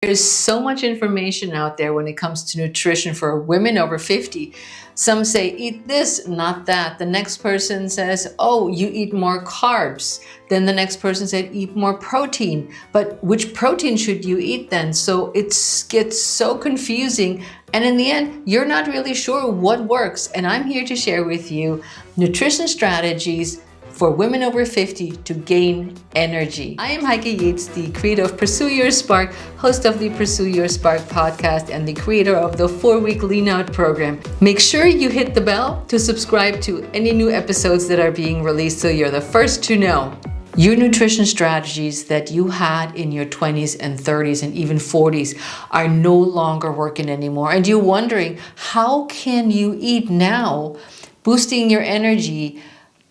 There's so much information out there when it comes to nutrition for women over 50. Some say, eat this, not that. The next person says, oh, you eat more carbs. Then the next person said, eat more protein. But which protein should you eat then? So it gets so confusing. And in the end, you're not really sure what works. And I'm here to share with you nutrition strategies for women over 50 to gain energy. I am Heike Yates, the creator of Pursue Your Spark, host of the Pursue Your Spark podcast, and the creator of the 4-week Lean Out program. Make sure you hit the bell to subscribe to any new episodes that are being released so you're the first to know. Your nutrition strategies that you had in your 20s and 30s and even 40s are no longer working anymore. And you're wondering, how can you eat now, boosting your energy,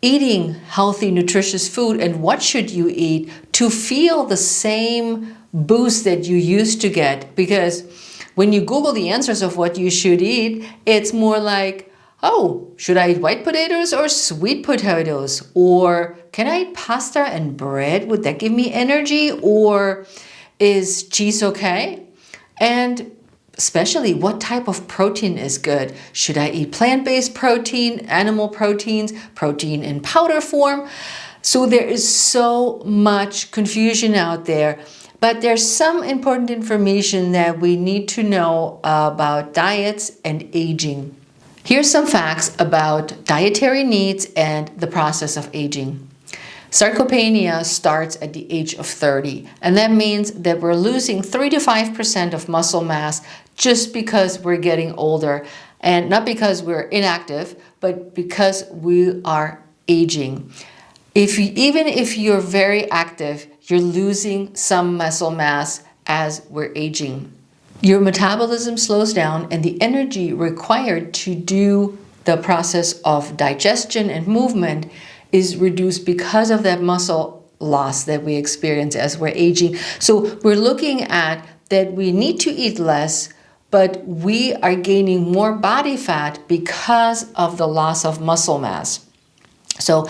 eating healthy, nutritious food, and what should you eat to feel the same boost that you used to get? Because when you Google the answers of what you should eat, it's more like, oh, should I eat white potatoes or sweet potatoes? Or can I eat pasta and bread? Would that give me energy? Or is cheese okay? And especially, what type of protein is good? Should I eat plant-based protein, animal proteins, protein in powder form? So there is so much confusion out there, but there's some important information that we need to know about diets and aging. Here's some facts about dietary needs and the process of aging. Sarcopenia starts at the age of 30, and that means that we're losing 3 to 5% of muscle mass just because we're getting older, and not because we're inactive, but because we are aging. Even if you're very active, you're losing some muscle mass as we're aging. Your metabolism slows down, and the energy required to do the process of digestion and movement is reduced because of that muscle loss that we experience as we're aging. So we're looking at that we need to eat less, but we are gaining more body fat because of the loss of muscle mass. So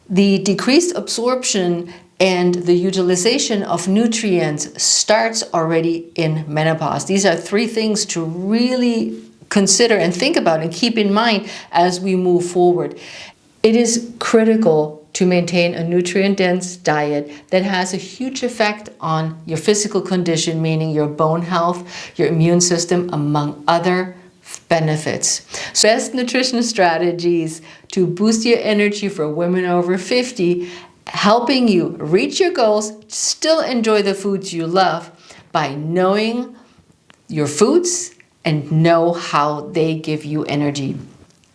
the decreased absorption and the utilization of nutrients starts already in menopause. These are 3 things to really consider and think about and keep in mind as we move forward. It is critical to maintain a nutrient-dense diet that has a huge effect on your physical condition, meaning your bone health, your immune system, among other benefits. Best nutrition strategies to boost your energy for women over 50, helping you reach your goals, still enjoy the foods you love by knowing your foods and know how they give you energy.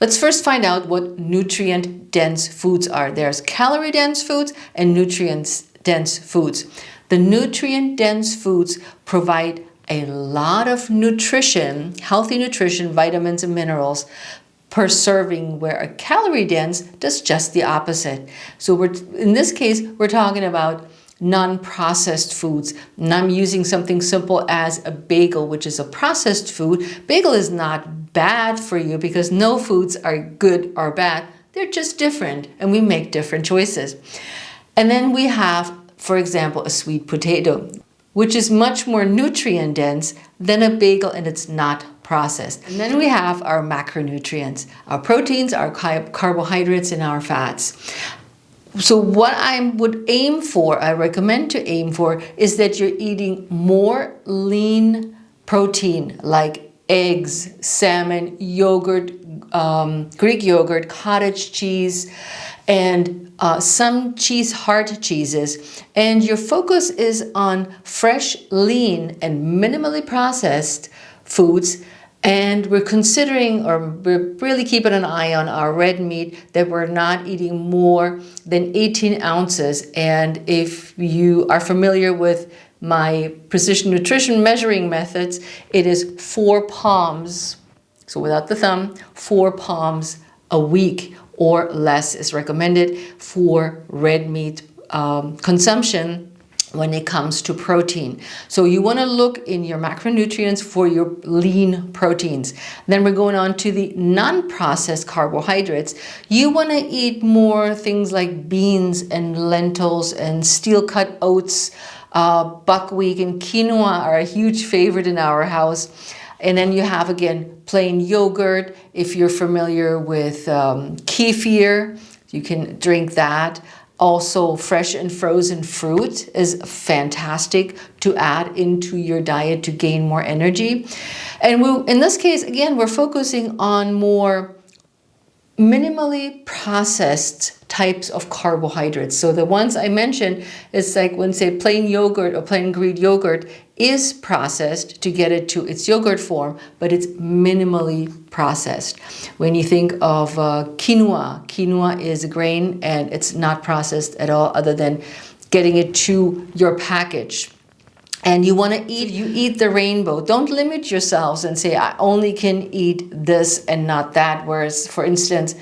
Let's first find out what nutrient-dense foods are. There's calorie-dense foods and nutrient-dense foods. The nutrient-dense foods provide a lot of nutrition, healthy nutrition, vitamins and minerals per serving, where a calorie-dense does just the opposite. So in this case, we're talking about non-processed foods. And I'm using something simple as a bagel, which is a processed food. Bagel is not bad for you because no foods are good or bad. They're just different, and we make different choices. And then we have, for example, a sweet potato, which is much more nutrient dense than a bagel, and it's not processed. And then we have our macronutrients, our proteins, our carbohydrates, and our fats. So what I would aim for, I recommend to aim for, is that you're eating more lean protein like eggs, salmon, yogurt, Greek yogurt, cottage cheese, and some hard cheeses. And your focus is on fresh, lean, and minimally processed foods. And we're considering, or we're really keeping an eye on our red meat, that we're not eating more than 18 ounces. And if you are familiar with my precision nutrition measuring methods, it is 4 palms, so without the thumb, 4 palms a week or less is recommended for red meat consumption when it comes to protein. So you want to look in your macronutrients for your lean proteins. Then we're going on to the non-processed carbohydrates. You want to eat more things like beans and lentils and steel-cut oats, Buckwheat and quinoa are a huge favorite in our house. And then you have, again, plain yogurt. If you're familiar with kefir, you can drink that. Also, fresh and frozen fruit is fantastic to add into your diet to gain more energy. And in this case, again, we're focusing on more minimally processed types of carbohydrates. So the ones I mentioned, it's like when, say, plain yogurt or plain Greek yogurt is processed to get it to its yogurt form, but it's minimally processed. When you think of quinoa is a grain and it's not processed at all other than getting it to your package. And you want to eat the rainbow. Don't limit yourselves and say, I only can eat this and not that. Whereas, for instance,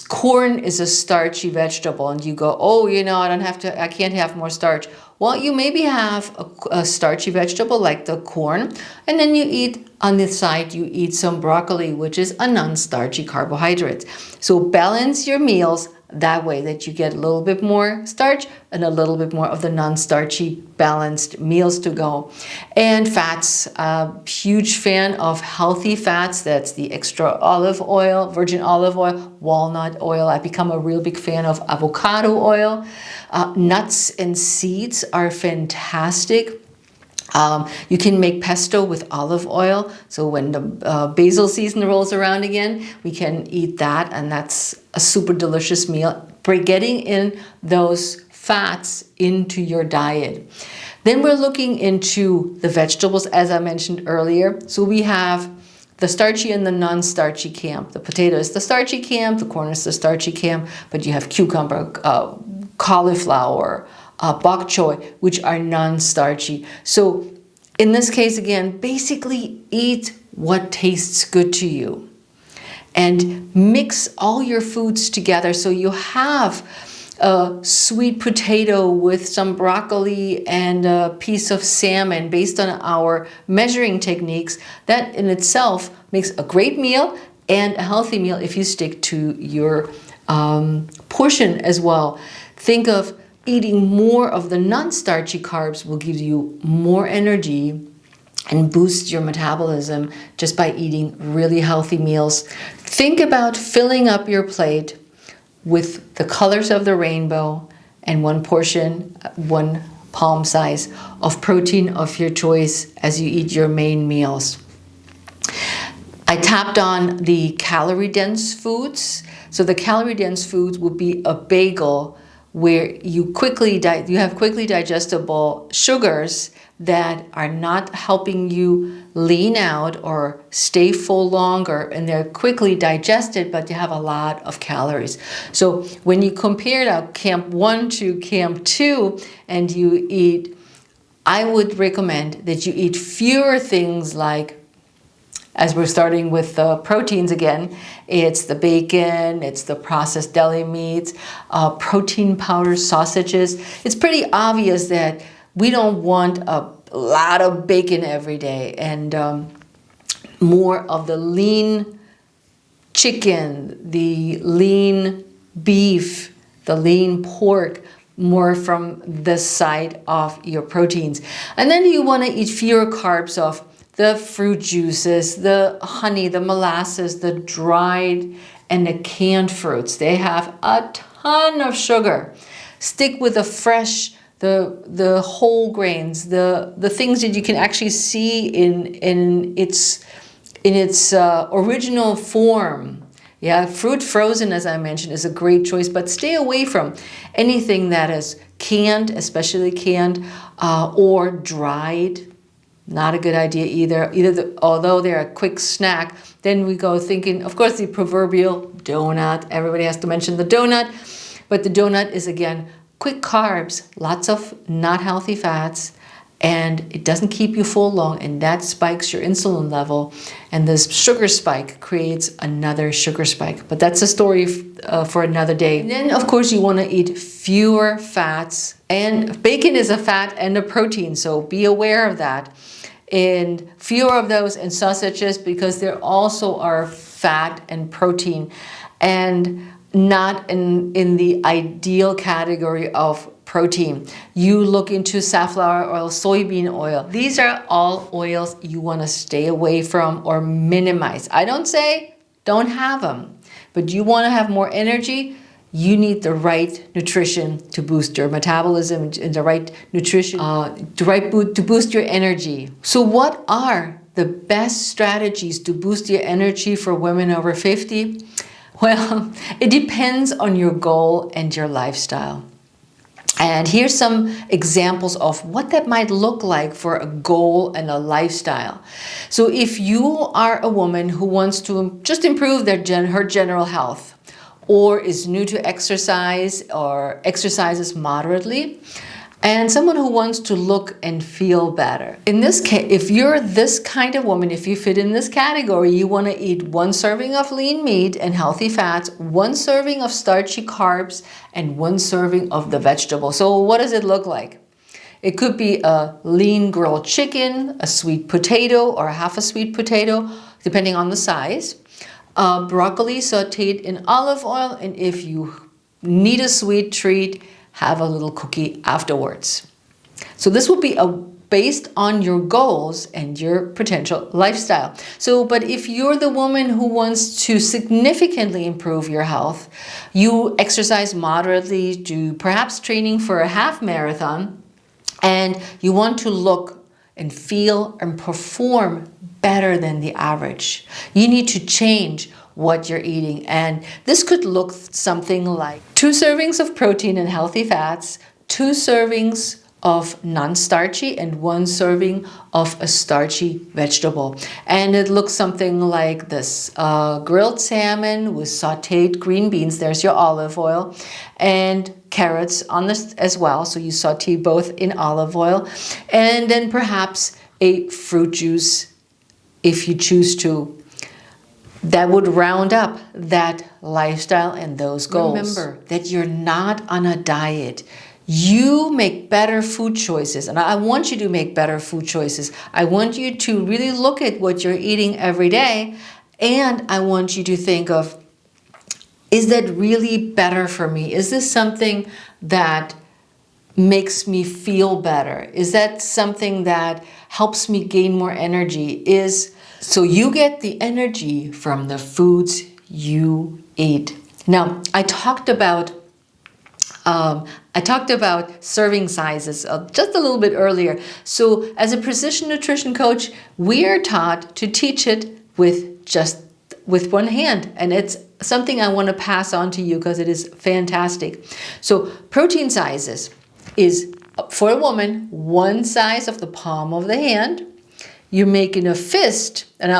corn is a starchy vegetable and you go, oh, I can't have more starch. Well, you maybe have a starchy vegetable like the corn, and then you eat on the side, you eat some broccoli, which is a non-starchy carbohydrate. So balance your meals that way that you get a little bit more starch and a little bit more of the non-starchy balanced meals to go. And fats, huge fan of healthy fats. That's the extra olive oil, virgin olive oil, walnut oil. I've become a real big fan of avocado oil. Nuts and seeds are fantastic. You can make pesto with olive oil. So when the basil season rolls around again, we can eat that, and that's a super delicious meal. Getting in those fats into your diet. Then we're looking into the vegetables, as I mentioned earlier. So we have the starchy and the non-starchy camp. The potato is the starchy camp, the corn is the starchy camp, but you have cucumber, cauliflower, bok choy, which are non-starchy. So in this case, again, basically eat what tastes good to you and mix all your foods together. So you have a sweet potato with some broccoli and a piece of salmon based on our measuring techniques. That in itself makes a great meal and a healthy meal if you stick to your portion as well. Think of eating more of the non-starchy carbs will give you more energy and boost your metabolism just by eating really healthy meals. Think about filling up your plate with the colors of the rainbow and one portion, one palm size of protein of your choice as you eat your main meals. I tapped on the calorie-dense foods. So the calorie-dense foods would be a bagel where you have quickly digestible sugars that are not helping you lean out or stay full longer, and they're quickly digested, but you have a lot of calories. So when you compare now Camp 1 to Camp 2 and you eat, I would recommend that you eat fewer things like, as we're starting with the proteins again, it's the bacon, it's the processed deli meats, protein powder sausages. It's pretty obvious that we don't want a lot of bacon every day, and more of the lean chicken, the lean beef, the lean pork, more from the side of your proteins. And then you want to eat fewer carbs of the fruit juices, the honey, the molasses, the dried and the canned fruits. They have a ton of sugar. Stick with the fresh, the whole grains, the things that you can actually see in its original form. Yeah, fruit frozen, as I mentioned, is a great choice, but stay away from anything that is canned, especially canned, or dried. Not a good idea either. Although they're a quick snack, then we go thinking, of course, the proverbial donut. Everybody has to mention the donut, but the donut is, again, quick carbs, lots of not healthy fats, and it doesn't keep you full long, and that spikes your insulin level, and this sugar spike creates another sugar spike. But that's a story for another day. And then, of course, you want to eat fewer fats, and bacon is a fat and a protein, so be aware of that. And fewer of those, and sausages, because there also are fat and protein, and not in the ideal category of protein. You look into safflower oil, soybean oil. These are all oils you want to stay away from or minimize. I don't say don't have them, but you want to have more energy, you need the right nutrition to boost your metabolism and the right nutrition to boost your energy. So what are the best strategies to boost your energy for women over 50? Well, it depends on your goal and your lifestyle. And here's some examples of what that might look like for a goal and a lifestyle. So if you are a woman who wants to just improve her general health, or is new to exercise or exercises moderately, and someone who wants to look and feel better. In this case, if you're this kind of woman, if you fit in this category, you want to eat 1 serving of lean meat and healthy fats, 1 serving of starchy carbs, and 1 serving of the vegetable. So what does it look like? It could be a lean grilled chicken, a sweet potato, or half a sweet potato, depending on the size. Broccoli sauteed in olive oil, and if you need a sweet treat, have a little cookie afterwards. So this will be based on your goals and your potential lifestyle. So, but if you're the woman who wants to significantly improve your health, you exercise moderately, do perhaps training for a half marathon, and you want to look and feel and perform better than the average, you need to change what you're eating. And this could look something like 2 servings of protein and healthy fats, 2 servings of non-starchy, and 1 serving of a starchy vegetable. And it looks something like this: grilled salmon with sauteed green beans, there's your olive oil, and carrots on this as well, so you saute both in olive oil, and then perhaps a fruit juice if you choose to. That would round up that lifestyle and those goals. Remember that you're not on a diet. You make better food choices, and I want you to make better food choices. I want you to really look at what you're eating every day, and I want you to think of, is that really better for me? Is this something that makes me feel better? Is that something that helps me gain more energy? So you get the energy from the foods you eat. Now, I talked about serving sizes just a little bit earlier. So as a precision nutrition coach, we are taught to teach it with one hand. And it's something I want to pass on to you because it is fantastic. So protein sizes is, for a woman, 1 size of the palm of the hand. You're making a fist, and I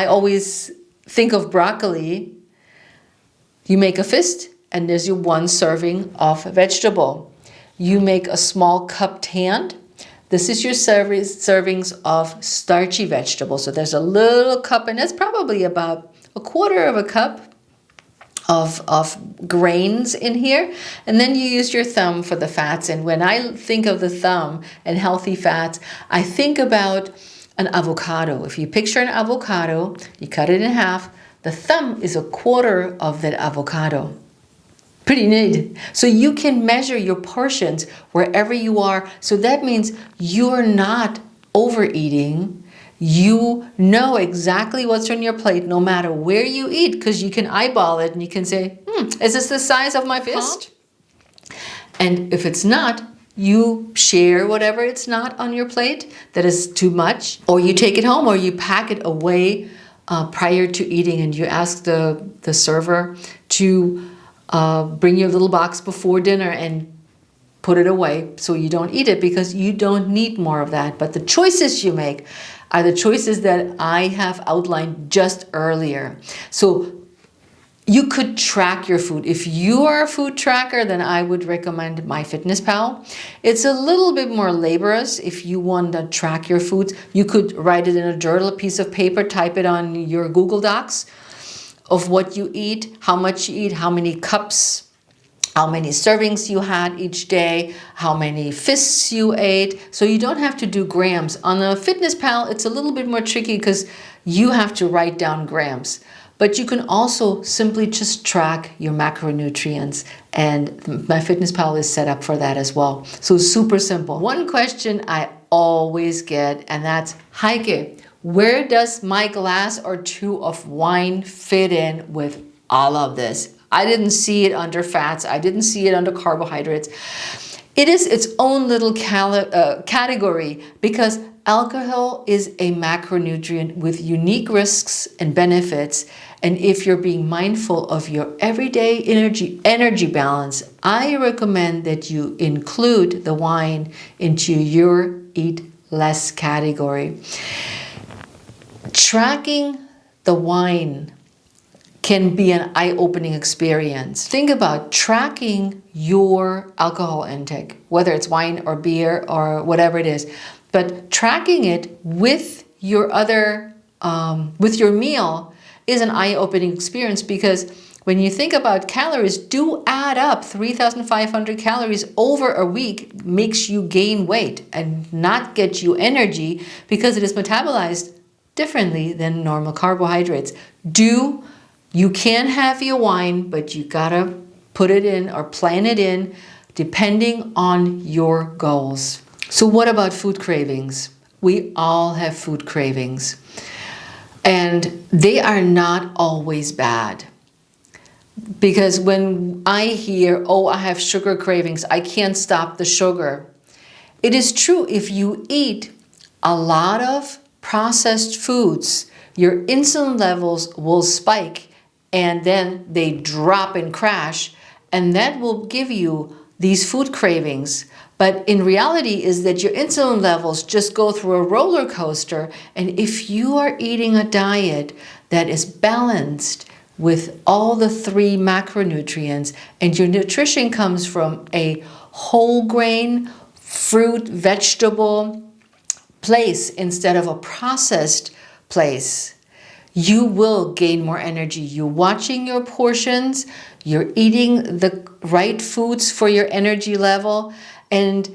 always think of broccoli. You make a fist, and there's your 1 serving of vegetable. You make a small cupped hand. This is your servings of starchy vegetables. So there's a little cup, and that's probably about 1/4 of a cup of grains in here. And then you use your thumb for the fats. And when I think of the thumb and healthy fats, I think about an avocado. If you picture an avocado, you cut it in half, the thumb is 1/4 of that avocado. Pretty neat. So you can measure your portions wherever you are. So that means you're not overeating. You know exactly what's on your plate no matter where you eat, because you can eyeball it and you can say, is this the size of my fist? And if it's not, you share whatever it's not on your plate that is too much, or you take it home, or you pack it away prior to eating, and you ask the server to bring your little box before dinner and put it away so you don't eat it, because you don't need more of that. But the choices you make are the choices that I have outlined just earlier. So you could track your food. If you are a food tracker, then I would recommend MyFitnessPal. It's a little bit more laborious if you want to track your foods. You could write it in a journal, a piece of paper, type it on your Google Docs of what you eat, how much you eat, how many cups, how many servings you had each day, how many fists you ate. So you don't have to do grams. On a FitnessPal, it's a little bit more tricky because you have to write down grams. But you can also simply just track your macronutrients, and MyFitnessPal is set up for that as well. So super simple. One question I always get, and that's, Heike, where does my glass or two of wine fit in with all of this? I didn't see it under fats. I didn't see it under carbohydrates. It is its own little category because alcohol is a macronutrient with unique risks and benefits. And if you're being mindful of your everyday energy balance, I recommend that you include the wine into your eat less category. Tracking the wine can be an eye-opening experience. Think about tracking your alcohol intake, whether it's wine or beer or whatever it is, but tracking it with your other, with your meal is an eye-opening experience, because when you think about calories do add up. 3,500 calories over a week makes you gain weight and not get you energy because it is metabolized differently than normal carbohydrates. You can have your wine, but you gotta put it in or plan it in depending on your goals. So what about food cravings? We all have food cravings, and they are not always bad. Because when I hear, oh, I have sugar cravings, I can't stop the sugar. It is true, if you eat a lot of processed foods, your insulin levels will spike and then they drop and crash, and that will give you these food cravings. But in reality is that your insulin levels just go through a roller coaster, and if you are eating a diet that is balanced with all the 3 macronutrients, and your nutrition comes from a whole grain, fruit, vegetable place instead of a processed place, you will gain more energy. You're watching your portions, you're eating the right foods for your energy level, and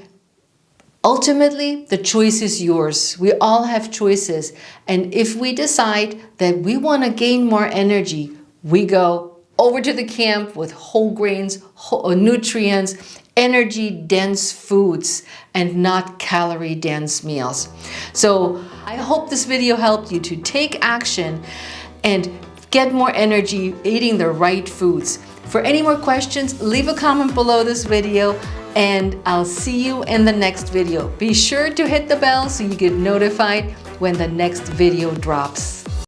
ultimately the choice is yours. We all have choices, and if we decide that we want to gain more energy, we go over to the camp with whole grains, nutrients, energy-dense foods, and not calorie-dense meals. So I hope this video helped you to take action and get more energy eating the right foods. For any more questions, leave a comment below this video, and I'll see you in the next video. Be sure to hit the bell so you get notified when the next video drops.